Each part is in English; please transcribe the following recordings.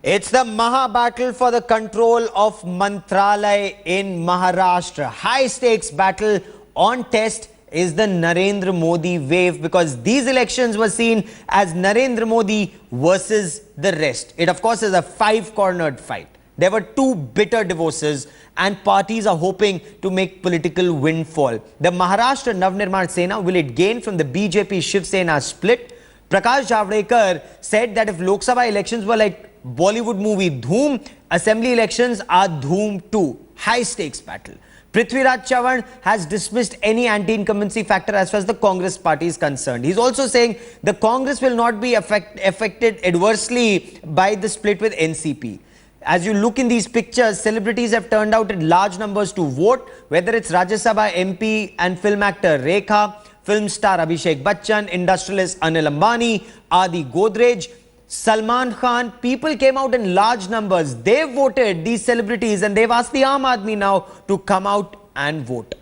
It's the Maha battle for the control of Mantralay in Maharashtra. High stakes battle on test is the Narendra Modi wave, because these elections were seen as Narendra Modi versus the rest. It of course is a five-cornered fight. There were two bitter divorces and parties are hoping to make political windfall. The Maharashtra Navnirman Sena, will it gain from the BJP Shiv Sena split? Prakash Javadekar said that if Lok Sabha elections were like Bollywood movie Dhoom, assembly elections are Dhoom too. High stakes battle. Prithviraj Chavan has dismissed any anti-incumbency factor as far as the Congress party is concerned. He's also saying the Congress will not be affected adversely by the split with NCP. As you look in these pictures, celebrities have turned out in large numbers to vote, whether it's Rajya Sabha MP and film actor Rekha, film star Abhishek Bachchan, industrialist Anil Ambani, Adi Godrej, Salman Khan. People came out in large numbers. They voted, these celebrities, and they've asked the Aam Aadmi now to come out and vote.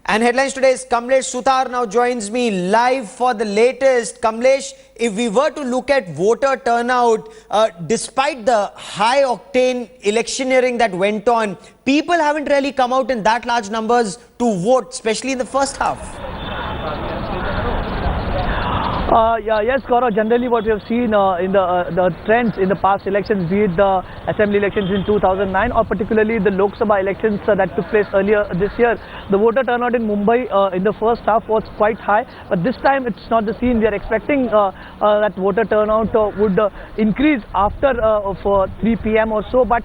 And headlines today's Kamlesh Suthar now joins me live for the latest. Kamlesh, if we were to look at voter turnout, despite the high-octane electioneering that went on, people haven't really come out in that large numbers to vote, especially in the first half. Yes, Gaurav, generally what we have seen in the trends in the past elections, be it the assembly elections in 2009 or particularly the Lok Sabha elections that took place earlier this year, the voter turnout in Mumbai in the first half was quite high. But this time it's not the scene. We are expecting that voter turnout would increase after 3 p.m. or so. But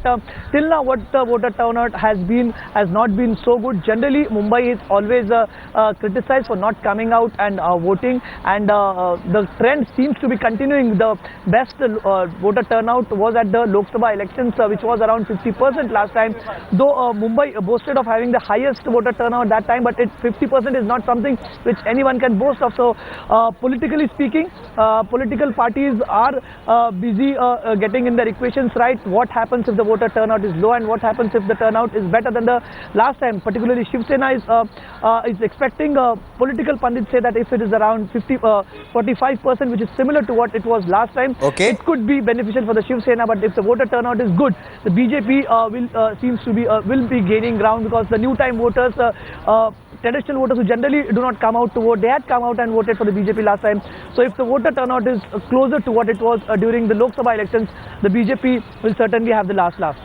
till now, what the voter turnout has not been so good. Generally, Mumbai is always criticized for not coming out and voting, and the trend seems to be continuing. The best voter turnout was at the Lok Sabha elections, which was around 50% last time. Though Mumbai boasted of having the highest voter turnout that time, but 50% is not something which anyone can boast of. So politically speaking, political parties are busy getting in their equations right. What happens if the voter turnout is low, and what happens if the turnout is better than the last time? Particularly Shiv Sena is expecting, political pundits say that if it is around 45%, which is similar to what it was last time, it could be beneficial for the Shiv Sena. But if the voter turnout is good, the BJP will be gaining ground, because the new time voters, traditional voters who generally do not come out to vote, they had come out and voted for the BJP last time. So if the voter turnout is closer to what it was during the Lok Sabha elections, the BJP will certainly have the last laugh.